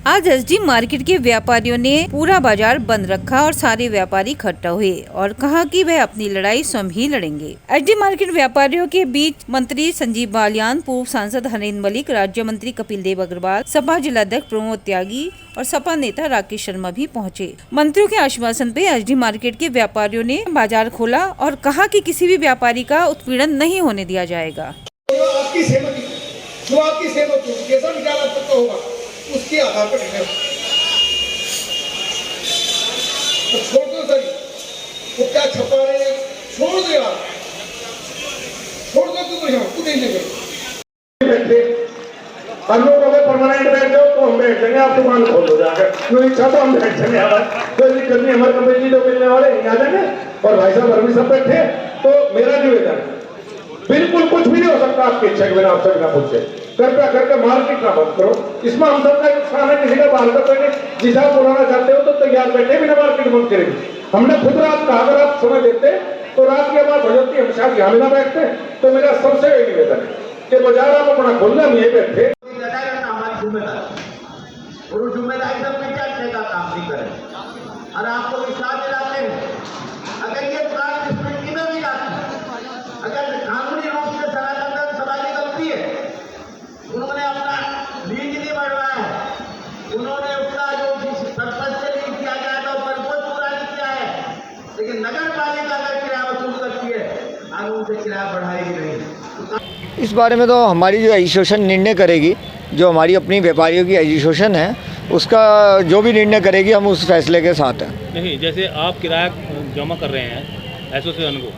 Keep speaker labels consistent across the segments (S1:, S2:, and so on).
S1: आज SD market के व्यापारियों ने पूरा बाजार बंद रखा और सारे व्यापारी इकट्ठा हुए और कहा कि वह अपनी लड़ाई स्वयं ही लड़ेंगे। एसडी मार्केट व्यापारियों के बीच मंत्री संजीव बालियान, पूर्व सांसद हरेंद्र मलिक, राज्य मंत्री कपिल देव अग्रवाल, सपा जिलाध्यक्ष प्रमोद त्यागी और सपा नेता राकेश शर्मा भी पहुंचे। मंत्रियों के आश्वासन पे एसडी मार्केट के व्यापारियों ने बाजार खोला और कहा कि किसी भी व्यापारी का उत्पीड़न नहीं होने दिया जाएगा।
S2: उसके आधार पर तो छोड़ दो सर, वो क्या छपा रहे हैं, छोड़ दो यार, छोड़ दो तुम यहाँ खुद ही बैठे। हम लोग अगर परमानेंट बैठ जाओ तो हम बैठ जाएंगे, आप दुकान खोल दो जाकर, कोई इच्छा तो हम बैठ जाएंगे। कोई दिक्कत नहीं, हमारे कमेटी जो मिलने वाले यहीं आ जाएंगे और भाई साहब और भी सब बैठे। तो मेरा निवेदन, बिल्कुल कुछ भी नहीं हो सकता आपकी इच्छा के बिना, आपसे बिना पूछे कृपया करके मार्केट ना बंद करो। इसमें हम सबका नुकसान है, किसी का बाल का तो नहीं। जिस आप बुलाना चाहते हो तो तैयार बैठे, बिना मार्केट बंद करेंगे। हमने खुद रात कहा अगर आप समय देते तो रात की बात हो जाती है, हम शायद यहाँ बिना बैठते। तो मेरा सबसे यही निवेदन है कि बाजार आप अपना खोलना, हम ये बैठे। जिम्मेदारी सबके क्या का काम नहीं करें और आपको विश्वास दिलाते हैं अगर ये दुकान स्पीड में भी जाती, अगर कानूनी रूप से सनातन सभा की गलती है, उन्होंने अपना लीज नहीं बढ़वाया है, उन्होंने उसका जो सरपंच से लीज किया गया था पर वो पूरा नहीं किया है, लेकिन नगर पालिका अगर किराया वसूल करती है कानून से किराया बढ़ाएगी नहीं।
S3: इस बारे में तो हमारी जो एसोसिएशन निर्णय करेगी, जो हमारी अपनी व्यापारियों की एसोसिएशन है, उसका जो भी निर्णय करेगी हम उस फैसले के साथ हैं।
S4: नहीं, जैसे आप किराया जमा कर रहे हैं एसोसिएशन को,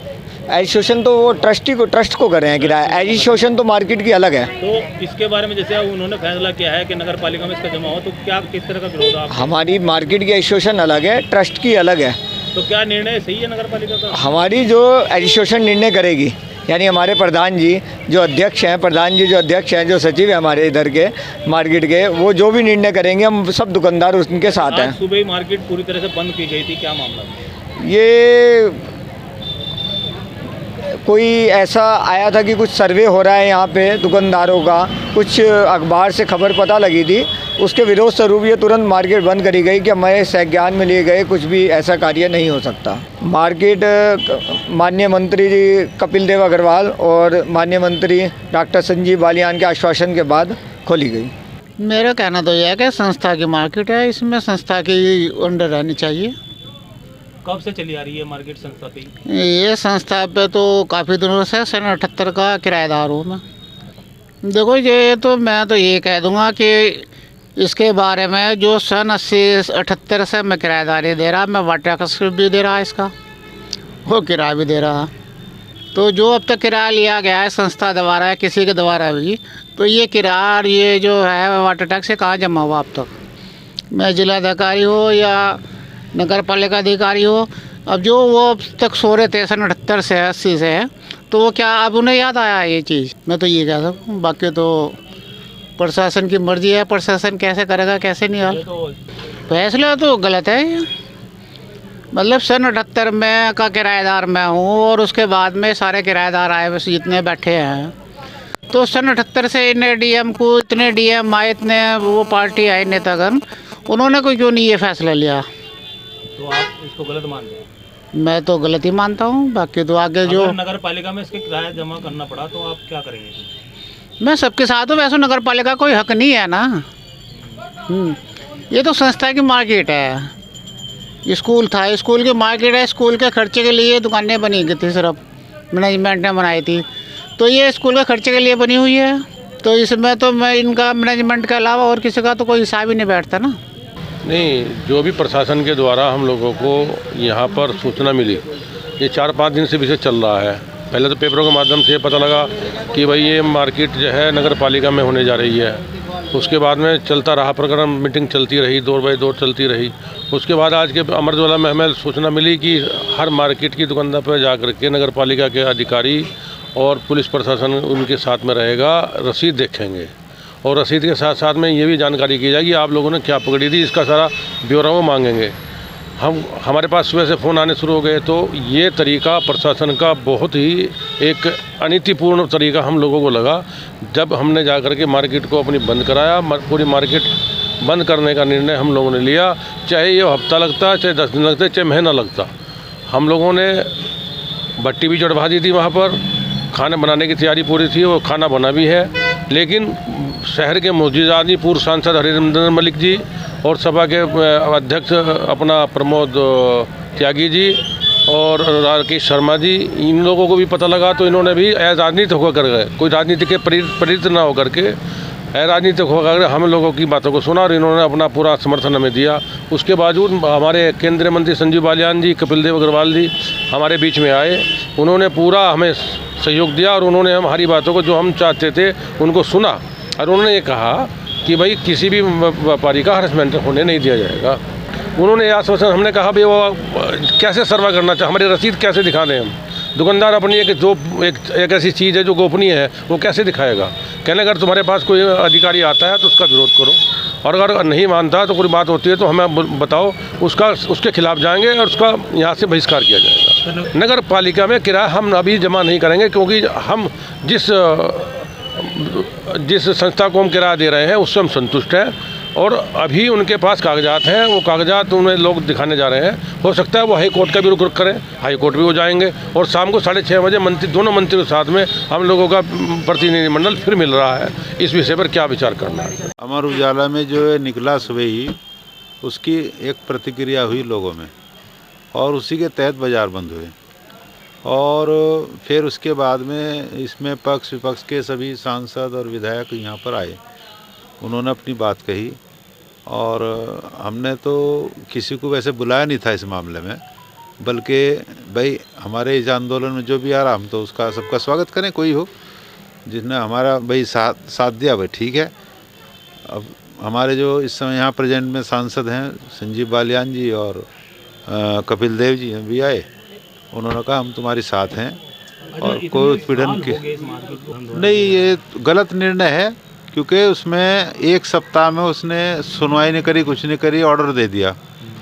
S3: एसोसिएशन तो वो ट्रस्ट को कर रहे हैं किराया, एसोसिएशन तो मार्केट की अलग है।
S4: तो इसके बारे में जैसे उन्होंने फैसला किया है कि नगर पालिका में इसका जमा हो, तो क्या किस तरह का विरोध आप?
S3: हमारी मार्केट की एसोसिएशन अलग है, ट्रस्ट की अलग है।
S4: तो क्या निर्णय सही है नगर पालिका का?
S3: हमारी जो एसोसिएशन निर्णय करेगी, यानी हमारे प्रधान जी जो अध्यक्ष हैं, जो सचिव है हमारे इधर के मार्केट के, वो जो भी निर्णय करेंगे हम सब दुकानदार उनके साथ हैं।
S4: सुबह ही मार्केट पूरी तरह से बंद की गई थी, क्या मामला?
S3: ये कोई ऐसा आया था कि कुछ सर्वे हो रहा है यहाँ पे दुकानदारों का, कुछ अखबार से खबर पता लगी थी, उसके विरोध स्वरूप ये तुरंत मार्केट बंद करी गई कि हमारे संज्ञान में लिए गए कुछ भी ऐसा कार्य नहीं हो सकता। मार्केट माननीय मंत्री जी कपिल देव अग्रवाल और माननीय मंत्री डॉक्टर संजीव बालियान के आश्वासन के बाद खोली गई।
S5: मेरा कहना तो यह है कि संस्था की मार्केट है, इसमें संस्था की अंडर रहनी चाहिए।
S4: कब से चली आ रही है मार्केट संस्था पे?
S5: ये संस्था पे तो काफ़ी दिनों से सन 78 का किराएदार हूँ मैं। देखो ये तो मैं तो ये कह दूँगा कि इसके बारे में जो सन 80-78 से मैं किराएदारी दे रहा, मैं वाटर का भी दे रहा, इसका वो किराया भी दे रहा। तो जो अब तक किराया लिया गया है संस्था द्वारा या किसी के द्वारा भी, तो ये किराया ये जो है वाटर टैक्स से कहाँ जमा हुआ अब तक? मैं जिलाधिकारी हो या नगर पालिका अधिकारी हो, अब जो वो अब तक सो रहे थे सन 78 से 80 से है, तो वो क्या अब उन्हें याद आया ये चीज़? मैं तो ये कह सकूँ, बाकी तो प्रशासन की मर्जी है, प्रशासन कैसे करेगा कैसे नहीं। हाल फैसला तो गलत है ये। मतलब सन 78 में का किराएदार मैं हूँ और उसके बाद में सारे किराएदार आए, बस जितने बैठे हैं, तो सन 78 से इतने डीएम को इतने डीएम आए, इतने वो पार्टी आए नेतागण, उन्होंने कोई क्यों नहीं ये फैसला लिया?
S4: तो आप इसको गलत मानते हैं?
S5: मैं तो गलत ही मानता हूँ। बाकी तो आगे जो
S4: नगर पालिका में इसके किराया जमा करना पड़ा तो आप क्या करेंगे?
S5: मैं सबके साथ हूँ, वैसे नगर पालिका कोई हक नहीं है ना। ये तो संस्था की मार्केट है। स्कूल था, स्कूल की मार्केट है, स्कूल के खर्चे के लिए दुकानें बनी गई थी, सिर्फ मैनेजमेंट ने बनाई थी, तो ये स्कूल के खर्चे के लिए बनी हुई है। तो इसमें तो मैं इनका मैनेजमेंट के अलावा और किसी का तो कोई हिसाब ही नहीं बैठता ना।
S6: नहीं, जो भी प्रशासन के द्वारा हम लोगों को यहाँ पर सूचना मिली, ये 4-5 दिन से विषय चल रहा है। पहले तो पेपरों के माध्यम से पता लगा कि भाई ये मार्केट जो है नगर पालिका में होने जा रही है। उसके बाद में चलता रहा प्रोग्राम, मीटिंग चलती रही, दौर बाई दौर चलती रही। उसके बाद आज के अमर उजाला में हमें सूचना मिली कि हर मार्केट की दुकानदार पर जा कर के नगर पालिका के अधिकारी और पुलिस प्रशासन उनके साथ में रहेगा, रसीद देखेंगे और रसीद के साथ साथ में ये भी जानकारी की जाएगी आप लोगों ने क्या पकड़ी थी, इसका सारा ब्यौरा वो मांगेंगे। हमारे पास सुबह से फ़ोन आने शुरू हो गए। तो ये तरीका प्रशासन का बहुत ही एक अनीतिपूर्ण तरीका हम लोगों को लगा। जब हमने जा कर के मार्केट को अपनी बंद कराया, पूरी मार्केट बंद करने का निर्णय हम लोगों ने लिया, चाहे ये हफ्ता लगता, चाहे 10 दिन लगते, चाहे महीना लगता। हम लोगों ने भट्टी भी चढ़वा दी थी वहाँ पर, खाना बनाने की तैयारी पूरी थी, वो खाना बना भी है। लेकिन शहर के मोअज़्ज़िज़ आदमी पूर्व सांसद हरिंदर मलिक जी और सभा के अध्यक्ष अपना प्रमोद त्यागी जी और राकेश शर्मा जी, इन लोगों को भी पता लगा तो इन्होंने भी राजनीतिक होकर गए, कोई राजनीति के प्रेरित ना होकर के राजनीतिक होकर हम लोगों की बातों को सुना और इन्होंने अपना पूरा समर्थन हमें दिया। उसके बावजूद हमारे केंद्रीय मंत्री संजीव बालियान जी, कपिल देव अग्रवाल जी हमारे बीच में आए, उन्होंने पूरा हमें सहयोग दिया और उन्होंने हमारी बातों को जो हम चाहते थे उनको सुना और उन्होंने ये कहा कि भाई किसी भी व्यापारी का हरेसमेंट होने नहीं दिया जाएगा। उन्होंने आश्वासन, हमने कहा भाई वो कैसे सर्वा करना चाहिए, हमारी रसीद कैसे दिखा दें हम, दुकानदार अपनी एक ऐसी चीज़ है जो गोपनीय है वो कैसे दिखाएगा। कहने अगर तुम्हारे पास कोई अधिकारी आता है तो उसका विरोध करो और अगर नहीं मानता तो कोई बात होती है तो हमें बताओ, उसके खिलाफ जाएंगे और उसका यहाँ से बहिष्कार किया जाएगा। नगर पालिका में किराया हम अभी जमा नहीं करेंगे क्योंकि हम जिस संस्था को हम किराया दे रहे हैं उससे हम संतुष्ट हैं और अभी उनके पास कागजात हैं, वो कागजात उन्हें लोग दिखाने जा रहे हैं। हो सकता है वो हाई कोर्ट का भी रुख करें, हाई कोर्ट भी हो जाएंगे और शाम को 6:30 बजे दोनों मंत्रियों के साथ में हम लोगों का प्रतिनिधिमंडल फिर मिल रहा है। इस विषय पर क्या विचार करना है।
S7: अमर उजाला में जो है निकला सुबह ही, उसकी एक प्रतिक्रिया हुई लोगों में और उसी के तहत बाज़ार बंद हुए और फिर उसके बाद में इसमें पक्ष विपक्ष के सभी सांसद और विधायक यहाँ पर आए, उन्होंने अपनी बात कही और हमने तो किसी को वैसे बुलाया नहीं था इस मामले में, बल्कि भाई हमारे इस आंदोलन में जो भी आ रहा हम तो उसका सबका स्वागत करें, कोई हो जिसने हमारा भाई साथ दिया भाई ठीक है। अब हमारे जो इस समय यहाँ प्रेजेंट में सांसद हैं संजीव बालियान जी और कपिल देव जी भी आए, उन्होंने कहा हम तुम्हारे साथ हैं और कोई उत्पीड़न के नहीं, ये गलत निर्णय है क्योंकि उसमें एक सप्ताह में उसने सुनवाई नहीं करी, कुछ नहीं करी, ऑर्डर दे दिया।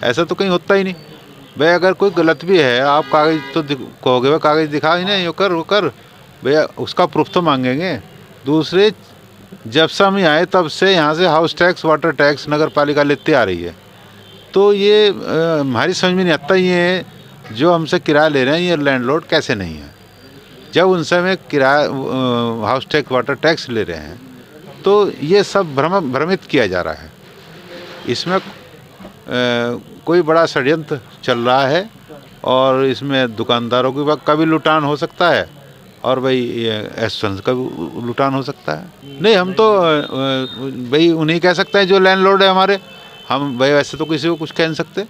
S7: ऐसा तो कहीं होता ही नहीं भाई। अगर कोई गलत भी है आप कागज़ तो कहोगे भाई कागज़ दिखा ही नहीं, वो कर भैया, उसका प्रूफ तो मांगेंगे। दूसरे जब से हम आए तब से यहाँ से हाउस टैक्स, वाटर टैक्स नगर पालिका लेती आ रही है, तो ये हमारी समझ में नहीं आता ये जो हमसे किराया ले रहे हैं ये लैंडलॉर्ड कैसे नहीं है। जब उनसे हमें किराया हाउस टैक्स, वाटर टैक्स ले रहे हैं तो ये सब भ्रमित किया जा रहा है। इसमें कोई बड़ा षड्यंत्र चल रहा है और इसमें दुकानदारों का भी लुटान हो सकता है और भाई एसोसिएशन का भी लुटान हो सकता है। नहीं, हम तो भाई उन्हीं कह सकते हैं जो लैंडलॉर्ड है हमारे, हम भाई वैसे तो किसी को कुछ कह नहीं सकते।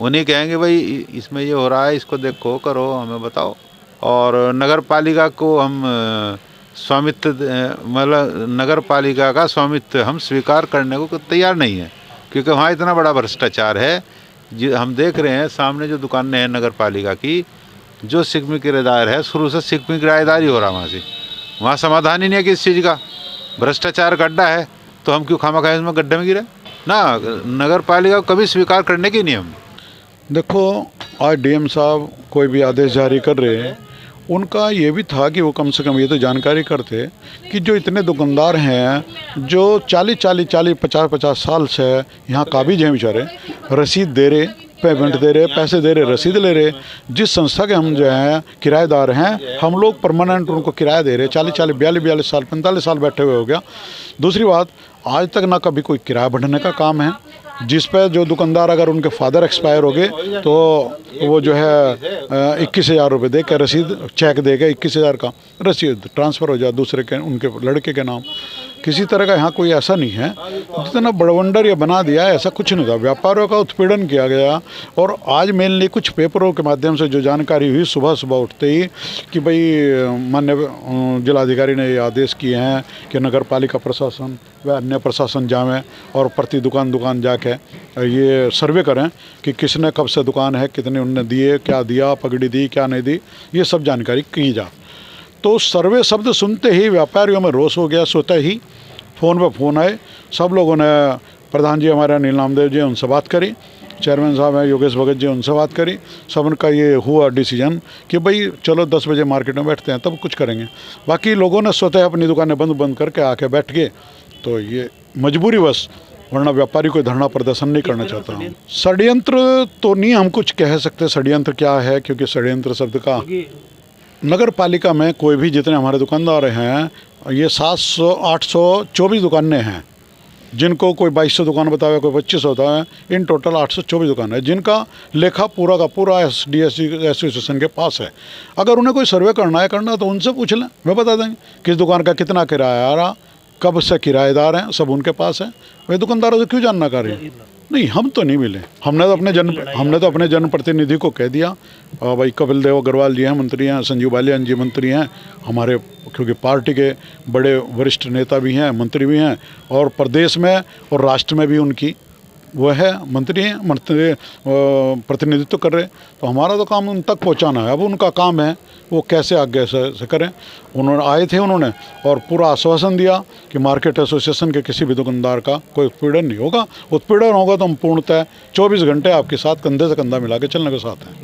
S7: उन्हीं कहेंगे भाई इसमें ये हो रहा है, इसको देखो करो हमें बताओ। और नगर पालिका को हम स्वामित्व मतलब नगर पालिका का स्वामित्व हम स्वीकार करने को तैयार नहीं है क्योंकि वहाँ इतना बड़ा भ्रष्टाचार है। जो हम देख रहे हैं सामने जो दुकानें हैं नगर पालिका की, जो सिग्मी किराएदार है शुरू से सिग्मी किराएदार ही हो रहा वहाँ समाधान ही नहीं है किस चीज़ का। भ्रष्टाचार गड्ढा है तो हम क्यों खामखा इसमें गड्ढे में गिरे ना। नगर पालिका को कभी स्वीकार करने की नहीं हम।
S8: देखो आज डीएम साहब कोई भी आदेश जारी कर रहे हैं, उनका ये भी था कि वो कम से कम ये तो जानकारी करते कि जो इतने दुकानदार हैं जो 40-50 साल से यहाँ काबिज हैं बेचारे, रसीद दे रहे, पेमेंट दे रहे, पैसे दे रहे, रसीद ले रहे। जिस संस्था के हम जो हैं किराएदार हैं, हम लोग परमानेंट उनको किराया दे रहे, 42 साल 45 साल बैठे हुए हो गया। दूसरी बात, आज तक ना कभी कोई किराया बढ़ने का काम है, जिस पर जो दुकानदार अगर उनके फादर एक्सपायर हो गए तो वो जो है 21,000 रुपये दे के रसीद चेक दे के 21,000 का रसीद ट्रांसफ़र हो जाए दूसरे के उनके लड़के के नाम। किसी तरह का यहाँ कोई ऐसा नहीं है जितना बड़वंडर या बना दिया है, ऐसा कुछ नहीं था। व्यापारियों का उत्पीड़न किया गया और आज मेनली कुछ पेपरों के माध्यम से जो जानकारी हुई सुबह उठते ही कि भाई माननीय जिलाधिकारी ने ये आदेश किए हैं कि नगर पालिका प्रशासन व अन्य प्रशासन जाएं और प्रति दुकान जाके ये सर्वे करें कि किसने कब से दुकान है, कितने उनने दिए, क्या दिया, पगड़ी दी, क्या नहीं दी, ये सब जानकारी की जा। तो सर्वे शब्द सुनते ही व्यापारियों में रोष हो गया। सोते ही फ़ोन पे फ़ोन आए, सब लोगों ने, प्रधान जी हमारे अनिल नामदेव जी उनसे बात करी, चेयरमैन साहब हैं योगेश भगत जी उनसे बात करी। सब उनका ये हुआ डिसीजन कि भाई चलो 10 बजे मार्केट में बैठते हैं तब कुछ करेंगे। बाकी लोगों ने स्वतः अपनी दुकानें बंद करके आके बैठ गए। तो ये मजबूरी बस वरना व्यापारी कोई धरना प्रदर्शन नहीं करना चाहता हूँ। षड्यंत्र तो नहीं हम कुछ कह सकते षड्यंत्र क्या है, क्योंकि षड्यंत्र शब्द का नगर पालिका में कोई भी जितने हमारे दुकानदार हैं, ये 700-824 दुकानें हैं, जिनको कोई 2200 दुकान बताया, कोई 2500 होता है, इन टोटल 824 दुकान है, जिनका लेखा पूरा का पूरा SDSC एसोसिएशन के पास है। अगर उन्हें कोई सर्वे करना तो उनसे पूछ लें, वे बता देंगे किस दुकान का कितना किराया आ रहा, कब से किराएदार हैं, सब उनके पास है। वे दुकानदारों से क्यों जानना कर रहे हैं? नहीं, हम तो नहीं मिले। हमने तो अपने जनप्रतिनिधि को कह दिया, भाई कपिल देव अग्रवाल जी हैं मंत्री हैं, संजीव बालियान जी मंत्री हैं हमारे, क्योंकि पार्टी के बड़े वरिष्ठ नेता भी हैं, मंत्री भी हैं, और प्रदेश में और राष्ट्र में भी उनकी वो है, मंत्री हैं, प्रतिनिधित्व कर रहे। तो हमारा तो काम उन तक पहुंचाना है। अब उनका काम है वो कैसे आगे से करें। उन्होंने आए थे, उन्होंने और पूरा आश्वासन दिया कि मार्केट एसोसिएशन के किसी भी दुकानदार का कोई उत्पीड़न नहीं होगा। उत्पीड़न होगा तो हम पूर्णतः 24 घंटे आपके साथ कंधे से कंधा मिला के चलने के साथ हैं।